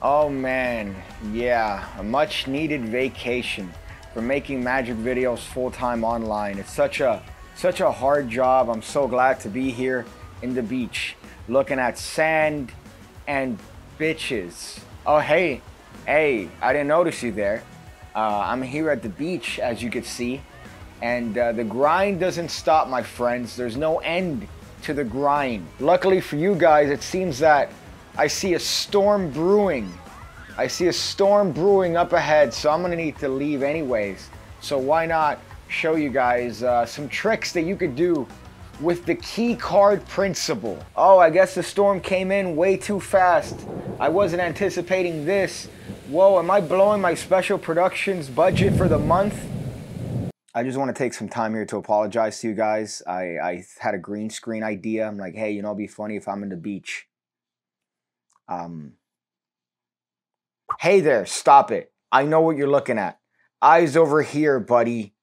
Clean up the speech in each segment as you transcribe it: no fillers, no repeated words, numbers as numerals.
Oh man, yeah, a much needed vacation for making magic videos full-time online. It's such a hard job. I'm so glad to be here in the beach looking at sand and bitches. Oh hey, I didn't notice you there. I'm here at the beach, as you can see, and the grind doesn't stop, my friends. There's no end to the grind. Luckily for you guys, it seems that I see a storm brewing. I see a storm brewing up ahead, so I'm gonna need to leave anyways. So why not show you guys some tricks that you could do with the key card principle. Oh, I guess the storm came in way too fast. I wasn't anticipating this. Whoa, am I blowing my special productions budget for the month? I just want to take some time here to apologize to you guys. I had a green screen idea. I'm like, hey, you know, it'd be funny if I'm in the beach. Hey there, stop it. I know what you're looking at. Eyes over here, buddy.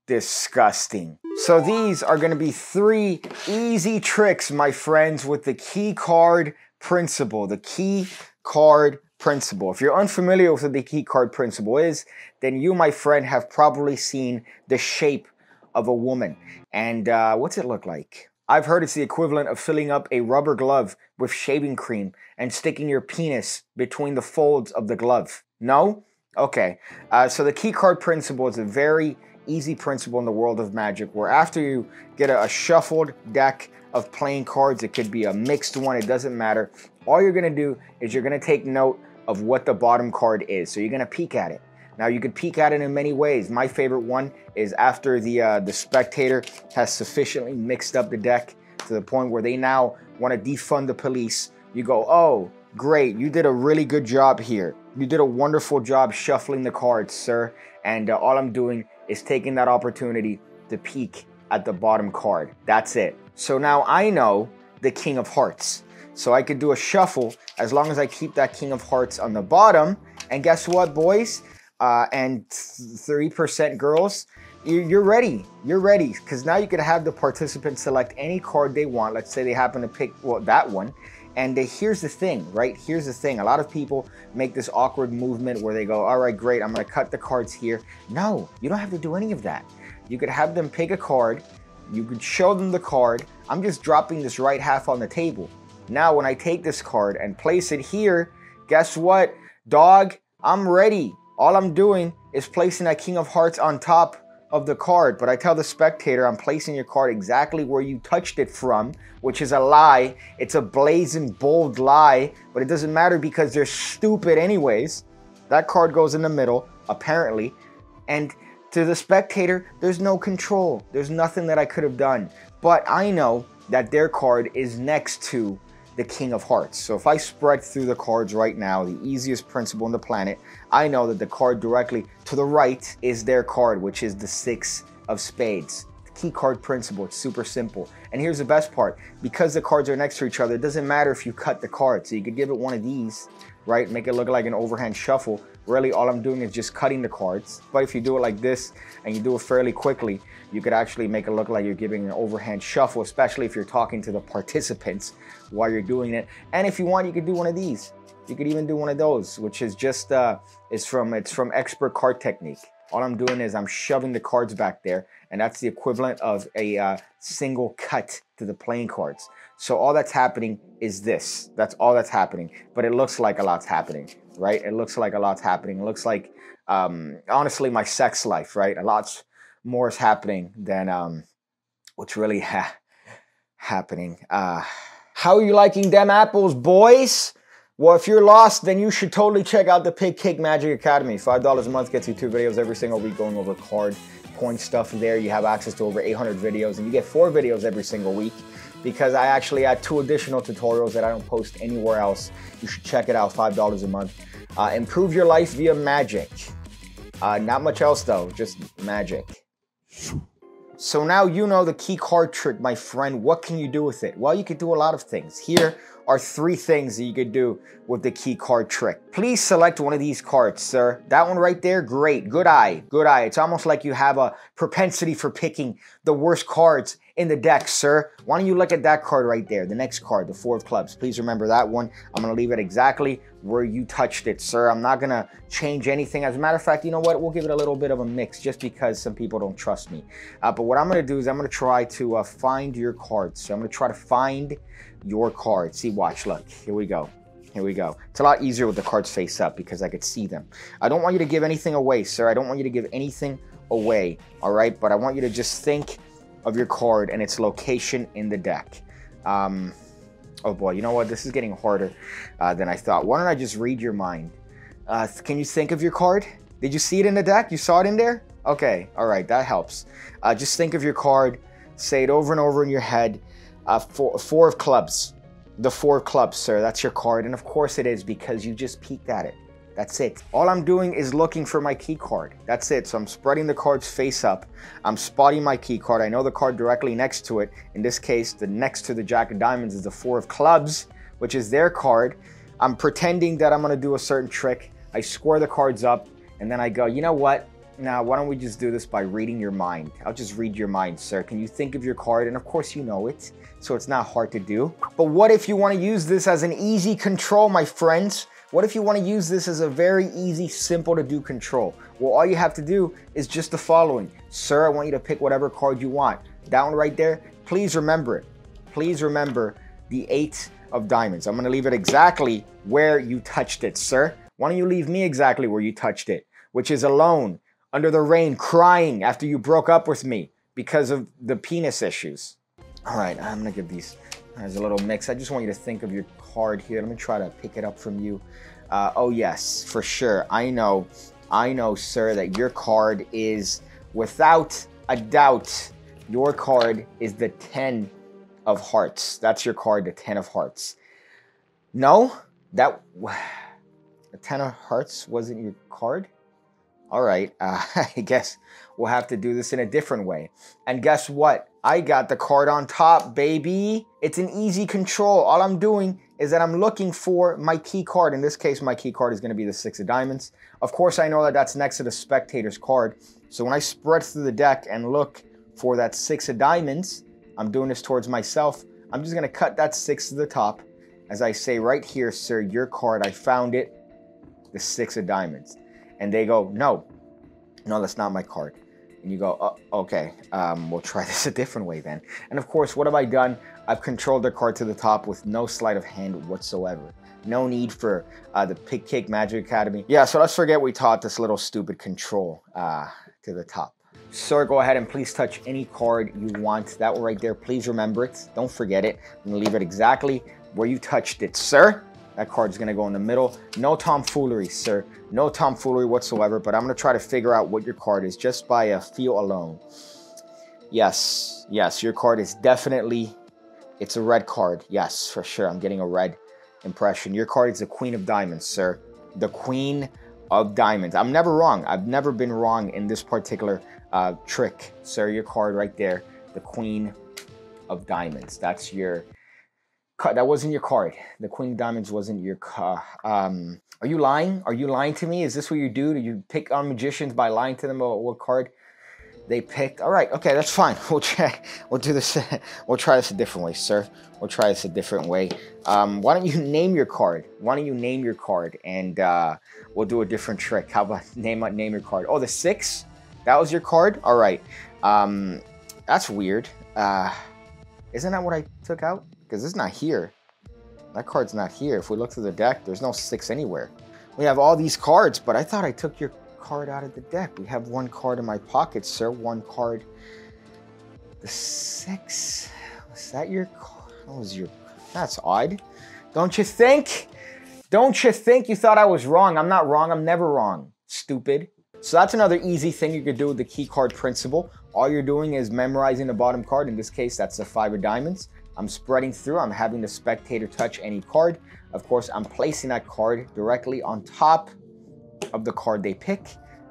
Disgusting. So these are going to be 3 easy tricks, my friends, with the key card principle. The key card principle. If you're unfamiliar with what the key card principle is, then you, my friend, have probably seen the shape of a woman. And what's it look like? I've heard it's the equivalent of filling up a rubber glove with shaving cream and sticking your penis between the folds of the glove. No? Okay. So the key card principle is a very easy principle in the world of magic, where after you get a shuffled deck of playing cards, it could be a mixed one, it doesn't matter. All you're going to do is you're going to take note of what the bottom card is. So you're going to peek at it. Now you could peek at it in many ways. My favorite one is after the spectator has sufficiently mixed up the deck to the point where they now want to defund the police. You go, oh, great, you did a really good job here. You did a wonderful job shuffling the cards, sir. And all I'm doing is taking that opportunity to peek at the bottom card. That's it. So now I know the King of Hearts. So I could do a shuffle as long as I keep that King of Hearts on the bottom. And guess what, boys? And 3% girls, you're ready. You're ready. Because now you can have the participants select any card they want. Let's say they happen to pick, well, that one. And here's the thing, right? Here's the thing. A lot of people make this awkward movement where they go, all right, great, I'm going to cut the cards here. No, you don't have to do any of that. You could have them pick a card. You could show them the card. I'm just dropping this right half on the table. Now, when I take this card and place it here, guess what, dog? I'm ready. All I'm doing is placing that King of Hearts on top of the card, but I tell the spectator I'm placing your card exactly where you touched it from, which is a lie. It's a blazing bold lie, but it doesn't matter because they're stupid anyways. That card goes in the middle, apparently, and to the spectator, there's no control. There's nothing that I could have done, but I know that their card is next to the King of Hearts. So if I spread through the cards right now, the easiest principle on the planet, I know that the card directly to the right is their card, which is the 6 of spades. The key card principle, it's super simple. And here's the best part, because the cards are next to each other, it doesn't matter if you cut the card. So you could give it one of these, right? Make it look like an overhand shuffle. Really, all I'm doing is just cutting the cards. But if you do it like this and you do it fairly quickly, you could actually make it look like you're giving an overhand shuffle, especially if you're talking to the participants while you're doing it. And if you want, you could do one of these. You could even do one of those, which is just it's from Expert Card Technique. All I'm doing is I'm shoving the cards back there, and that's the equivalent of a single cut to the playing cards. So all that's happening is this. That's all that's happening. But it looks like a lot's happening, right? It looks like a lot's happening. It looks like, honestly, my sex life, right? A lot more is happening than what's really happening. How are you liking them apples, boys? Well, if you're lost, then you should totally check out the Pigcake Magic Academy. $5 a month gets you 2 videos every single week going over card point stuff there. You have access to over 800 videos, and you get 4 videos every single week because I actually add 2 additional tutorials that I don't post anywhere else. You should check it out, $5 a month. Improve your life via magic. Not much else though, just magic. So now you know the key card trick, my friend. What can you do with it? Well, you could do a lot of things. Here are 3 things that you could do with the key card trick. Please select one of these cards, sir. That one right there, great. Good eye. Good eye. It's almost like you have a propensity for picking the worst cards in the deck, sir. Why don't you look at that card right there, the next card, the 4 of clubs. Please remember that one. I'm going to leave it exactly where you touched it, sir. I'm not going to change anything. As a matter of fact, you know what? We'll give it a little bit of a mix just because some people don't trust me. But what I'm going to do is I'm going to try to find your card. So I'm going to try to find your card. See, watch, look. Here we go. Here we go. It's a lot easier with the cards face up because I could see them. I don't want you to give anything away, sir. I don't want you to give anything away, all right? But I want you to just think of your card and its location in the deck. Oh boy, you know what? This is getting harder than I thought. Why don't I just read your mind? Can you think of your card? Did you see it in the deck? You saw it in there? Okay, all right, that helps. Just think of your card. Say it over and over in your head. 4 of clubs. The 4 of clubs, sir. That's your card. And of course it is because you just peeked at it. That's it. All I'm doing is looking for my key card. That's it. So I'm spreading the cards face up. I'm spotting my key card. I know the card directly next to it. In this case, the next to the Jack of Diamonds is the 4 of clubs, which is their card. I'm pretending that I'm going to do a certain trick. I square the cards up and then I go, you know what? Now, why don't we just do this by reading your mind? I'll just read your mind, sir. Can you think of your card? And of course you know it, so it's not hard to do. But what if you want to use this as an easy control, my friends? What if you want to use this as a very easy, simple to do control? Well, all you have to do is just the following. Sir, I want you to pick whatever card you want. That one right there, please remember it. Please remember the 8 of diamonds. I'm going to leave it exactly where you touched it, sir. Why don't you leave me exactly where you touched it, which is alone, under the rain, crying after you broke up with me because of the penis issues. All right, I'm going to give these as a little mix. I just want you to think of your card here. Let me try to pick it up from you. Oh, yes, for sure. I know, sir, that your card is, without a doubt, your card is the 10 of hearts. That's your card, the 10 of hearts. No, the 10 of hearts wasn't your card? All right, I guess we'll have to do this in a different way. And guess what? I got the card on top, baby. It's an easy control. All I'm doing is that I'm looking for my key card. In this case, my key card is going to be the 6 of diamonds. Of course, I know that that's next to the spectator's card. So when I spread through the deck and look for that 6 of diamonds, I'm doing this towards myself. I'm just going to cut that 6 to the top. As I say right here, sir, your card, I found it, the 6 of diamonds. And they go, no, that's not my card. And you go, oh, okay, we'll try this a different way then. And of course, what have I done? I've controlled the card to the top with no sleight of hand whatsoever. No need for the Pigcake Magic Academy. Yeah, so let's forget we taught this little stupid control to the top. Sir, go ahead and please touch any card you want. That one right there, please remember it. Don't forget it. I'm gonna leave it exactly where you touched it, sir. That card's gonna go in the middle. No tomfoolery, sir. No tomfoolery whatsoever, but I'm gonna try to figure out what your card is just by a feel alone. Yes, your card is definitely, it's a red card. Yes, for sure, I'm getting a red impression. Your card is the Queen of Diamonds, sir. The Queen of Diamonds. I'm never wrong. I've never been wrong in this particular trick, sir. Your card right there, the Queen of Diamonds. That's your... That wasn't your card. The Queen of Diamonds wasn't your card. Are you lying? Are you lying to me? Is this what you do? Do you pick on magicians by lying to them about what card they picked? All right, okay, that's fine. We'll check. We'll do this. We'll try this a different way, sir. We'll try this a different way. Why don't you name your card? Why don't you name your card and we'll do a different trick. How about name your card? Oh, the 6? That was your card? All right. That's weird. Isn't that what I took out? Because it's not here. That card's not here. If we look through the deck, there's no 6 anywhere. We have all these cards, but I thought I took your card out of the deck. We have one card in my pocket, sir. One card. The 6. Was that your card? What was your... That's odd. Don't you think? Don't you think you thought I was wrong? I'm not wrong. I'm never wrong. Stupid. So that's another easy thing you could do with the key card principle. All you're doing is memorizing the bottom card. In this case, that's the 5 of diamonds. I'm spreading through. I'm having the spectator touch any card. Of course, I'm placing that card directly on top of the card they pick.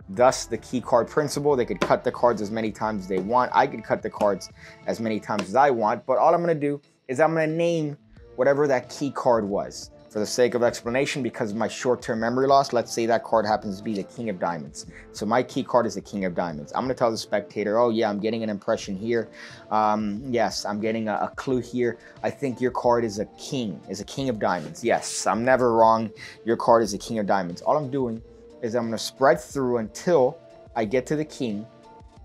Thus, the key card principle. They could cut the cards as many times as they want. I could cut the cards as many times as I want. But all I'm going to do is I'm going to name whatever that key card was. For the sake of explanation, because of my short-term memory loss, let's say that card happens to be the King of Diamonds. So my key card is the King of Diamonds. I'm going to tell the spectator, oh yeah, I'm getting an impression here. Yes, I'm getting a clue here. I think your card is a King of Diamonds. Yes, I'm never wrong. Your card is a King of Diamonds. All I'm doing is I'm going to spread through until I get to the King,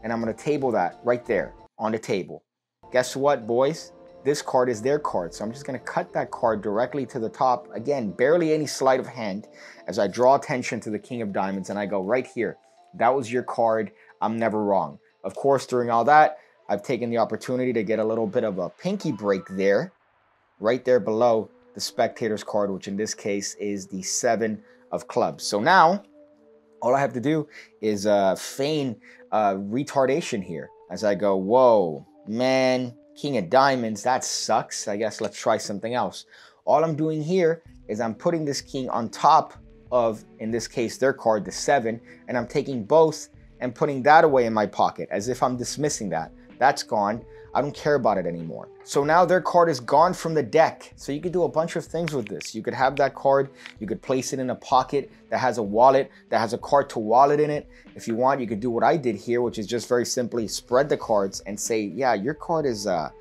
and I'm going to table that right there on the table. Guess what, boys? This card is their card, so I'm just going to cut that card directly to the top. Again, barely any sleight of hand as I draw attention to the King of Diamonds, and I go right here. That was your card. I'm never wrong. Of course, during all that, I've taken the opportunity to get a little bit of a pinky break there, right there below the spectator's card, which in this case is the 7 of clubs. So now, all I have to do is feign retardation here as I go, whoa, man, King of Diamonds, that sucks. I guess let's try something else. All I'm doing here is I'm putting this king on top of, in this case, their card, the 7, and I'm taking both and putting that away in my pocket as if I'm dismissing that. That's gone. I don't care about it anymore. So now their card is gone from the deck. So you could do a bunch of things with this. You could have that card, you could place it in a pocket that has a wallet, that has a card to wallet in it. If you want, you could do what I did here, which is just very simply spread the cards and say, yeah, your card is the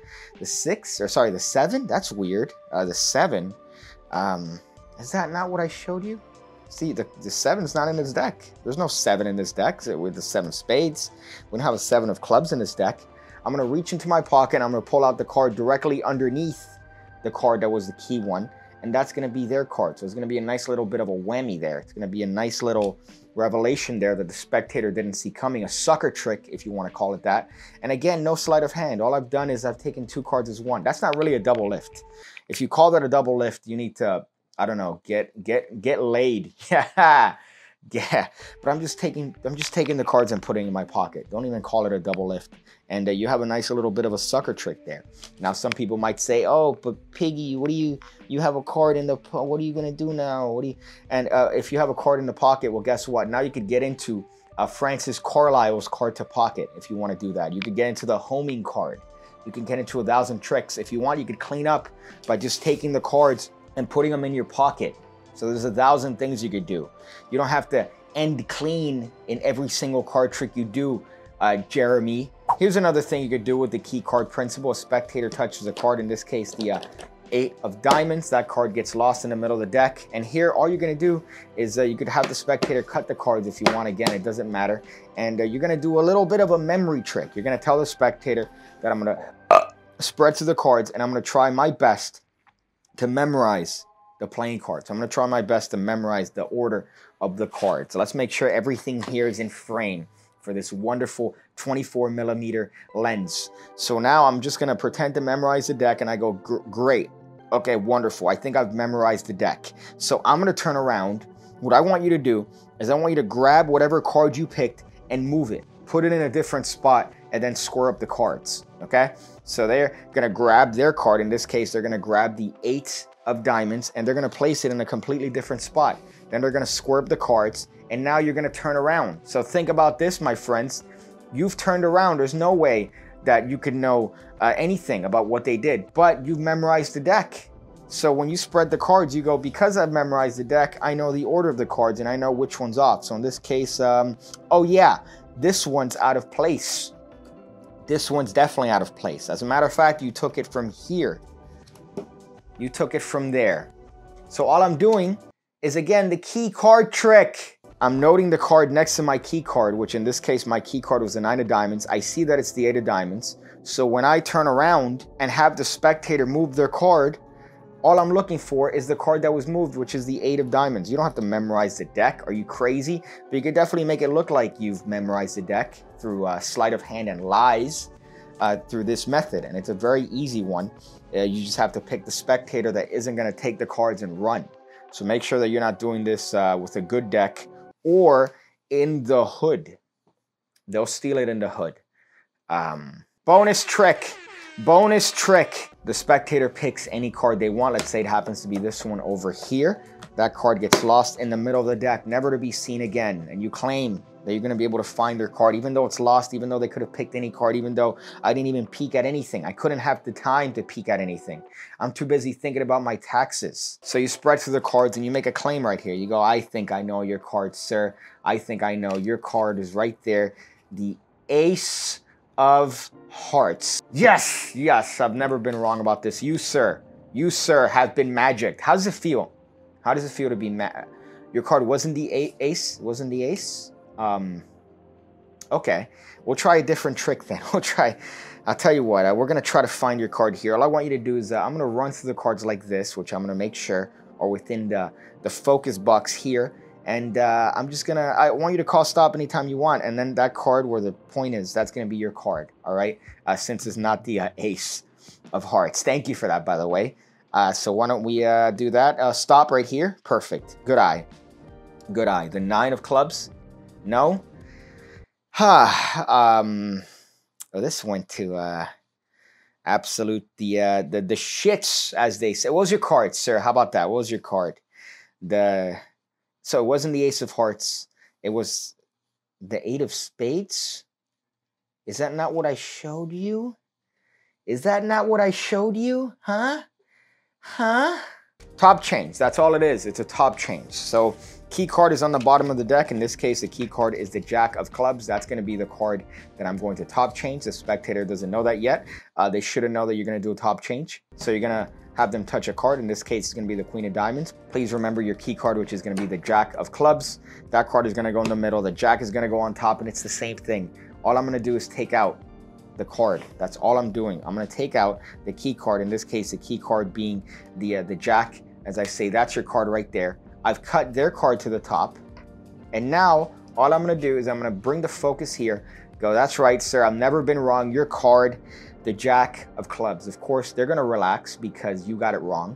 7? That's weird. The 7. Is that not what I showed you? See, the 7's not in this deck. There's no 7 in this deck with the 7 spades. We don't have a 7 of clubs in this deck. I'm going to reach into my pocket and I'm going to pull out the card directly underneath the card that was the key one. And that's going to be their card. So it's going to be a nice little bit of a whammy there. It's going to be a nice little revelation there that the spectator didn't see coming. A sucker trick, if you want to call it that. And again, no sleight of hand. All I've done is I've taken 2 cards as one. That's not really a double lift. If you call that a double lift, you need to, I don't know, get laid. Yeah, but I'm just taking the cards and putting in my pocket. Don't even call it a double lift. And you have a nice little bit of a sucker trick there. Now, some people might say, "Oh, but Piggy, what do you have a card in the? What are you gonna do now? And if you have a card in the pocket, well, guess what? Now you could get into Francis Carlisle's card to pocket if you want to do that. You could get into the homing card. You can get into 1,000 tricks. If you want, you could clean up by just taking the cards and putting them in your pocket. So there's 1,000 things you could do. You don't have to end clean in every single card trick you do, Jeremy. Here's another thing you could do with the key card principle. A spectator touches a card, in this case, the 8 of diamonds. That card gets lost in the middle of the deck. And here, all you're going to do is you could have the spectator cut the cards if you want. Again, it doesn't matter. And you're going to do a little bit of a memory trick. You're going to tell the spectator that I'm going to spread to the cards, and I'm going to try my best to memorize the playing cards. I'm going to try my best to memorize the order of the cards. So let's make sure everything here is in frame for this wonderful 24mm lens. So now I'm just going to pretend to memorize the deck, and I go, great. Okay, wonderful. I think I've memorized the deck. So I'm going to turn around. What I want you to do is I want you to grab whatever card you picked and move it. Put it in a different spot and then square up the cards, okay? So they're going to grab their card. In this case, they're going to grab the 8 of diamonds, and they're going to place it in a completely different spot. Then they're going to square up the cards, and now you're going to turn around. So think about this, my friends. You've turned around. There's no way that you could know anything about what they did, but you've memorized the deck. So when you spread the cards, you go, because I've memorized the deck, I know the order of the cards, and I know which one's off. So in this case, oh yeah, this one's out of place. This one's definitely out of place. As a matter of fact, you took it from here. You took it from there. So all I'm doing is, again, the key card trick. I'm noting the card next to my key card, which in this case, my key card was the 9 of diamonds. I see that it's the 8 of diamonds. So when I turn around and have the spectator move their card, all I'm looking for is the card that was moved, which is the 8 of diamonds. You don't have to memorize the deck. Are you crazy? But you could definitely make it look like you've memorized the deck through sleight of hand and lies through this method. And it's a very easy one. You just have to pick the spectator that isn't going to take the cards and run. So make sure that you're not doing this with a good deck or in the hood. They'll steal it in the hood. Bonus trick. Bonus trick. The spectator picks any card they want. Let's say it happens to be this one over here. That card gets lost in the middle of the deck, never to be seen again. And you claim that you're going to be able to find their card, even though it's lost, even though they could have picked any card, even though I didn't even peek at anything. I couldn't have the time to peek at anything. I'm too busy thinking about my taxes. So you spread through the cards and you make a claim right here. You go, I think I know your card, sir. I think I know. Your card is right there. The Ace of Hearts. Yes, yes, I've never been wrong about this. You, sir, have been magicked. How does it feel? How does it feel to be your card wasn't the ace? Wasn't the ace? Okay. We'll try a different trick then. I'll tell you what, we're going to try to find your card here. All I want you to do is I'm going to run through the cards like this, which I'm going to make sure are within the focus box here. And I'm just going to, I want you to call stop anytime you want. And then that card where the point is, that's going to be your card. All right. Since it's not the Ace of Hearts. Thank you for that, by the way. So why don't we do that? Stop right here. Perfect. Good eye. Good eye. The 9 of clubs. No. Oh, this went to absolute the shits, as they say. What was your card, sir? How about that? What was your card? So it wasn't the Ace of Hearts. It was the 8 of Spades. Is that not what I showed you? Is that not what I showed you? Huh? Huh? Top change. That's all it is. It's a top change. So key card is on the bottom of the deck. In this case, the key card is the Jack of Clubs. That's going to be the card that I'm going to top change. The spectator doesn't know that yet. They shouldn't know that you're going to do a top change. So you're going to have them touch a card. In this case, it's going to be the Queen of Diamonds. Please remember your key card, which is going to be the Jack of Clubs. That card is going to go in the middle. The Jack is going to go on top, and it's the same thing. All I'm going to do is take out the card. That's all I'm doing. I'm going to take out the key card. In this case, the key card being the Jack. As I say, that's your card right there. I've cut their card to the top. And now all I'm going to do is I'm going to bring the focus here. Go, that's right, sir. I've never been wrong. Your card, the Jack of Clubs. Of course, they're going to relax because you got it wrong.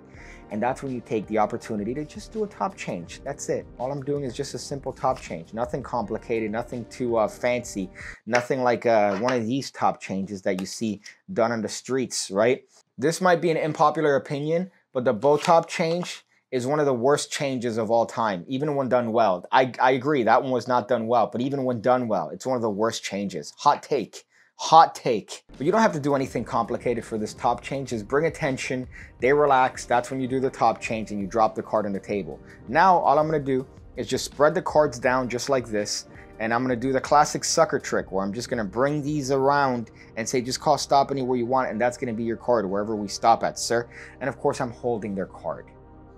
And that's when you take the opportunity to just do a top change. That's it. All I'm doing is just a simple top change. Nothing complicated, nothing too fancy, nothing like one of these top changes that you see done on the streets, right? This might be an unpopular opinion, but the bow top change is one of the worst changes of all time, even when done well. I agree, that one was not done well, but even when done well, it's one of the worst changes. Hot take. Hot take. But you don't have to do anything complicated for this top change. Just bring attention, they relax. That's when you do the top change and you drop the card on the table. Now, all I'm going to do is just spread the cards down just like this. And I'm going to do the classic sucker trick where I'm just going to bring these around and say, just call stop anywhere you want. And that's going to be your card wherever we stop at, sir. And of course, I'm holding their card.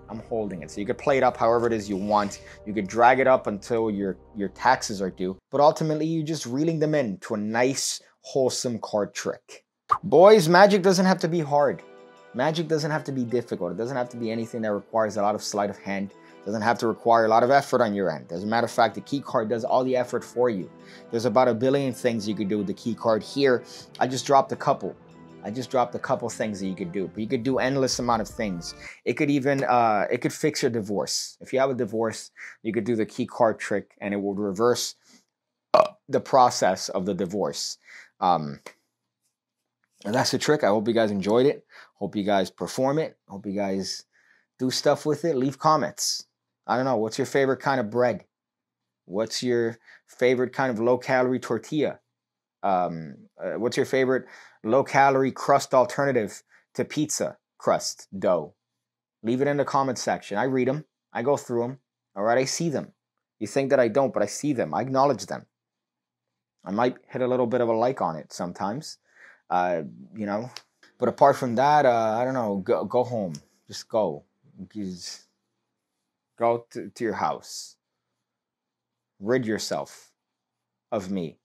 I'm holding it. So you could play it up however it is you want. You could drag it up until your taxes are due. But ultimately, you're just reeling them in to a nice, wholesome card trick. Boys, magic doesn't have to be hard. Magic doesn't have to be difficult. It doesn't have to be anything that requires a lot of sleight of hand. It doesn't have to require a lot of effort on your end. As a matter of fact, the key card does all the effort for you. There's about a billion things you could do with the key card. Here, I just dropped a couple. I just dropped a couple things that you could do. But you could do endless amount of things. It could even, it could fix your divorce. If you have a divorce, you could do the key card trick and it will reverse the process of the divorce. And that's the trick. I hope you guys enjoyed it. Hope you guys perform it. Hope you guys do stuff with it. Leave comments. I don't know. What's your favorite kind of bread? What's your favorite kind of low-calorie tortilla? What's your favorite low-calorie crust alternative to pizza crust dough? Leave it in the comment section. I read them. I go through them. All right, I see them. You think that I don't, but I see them. I acknowledge them. I might hit a little bit of a like on it sometimes, you know. But apart from that, I don't know. Go home. Just go. Just go to your house. Rid yourself of me.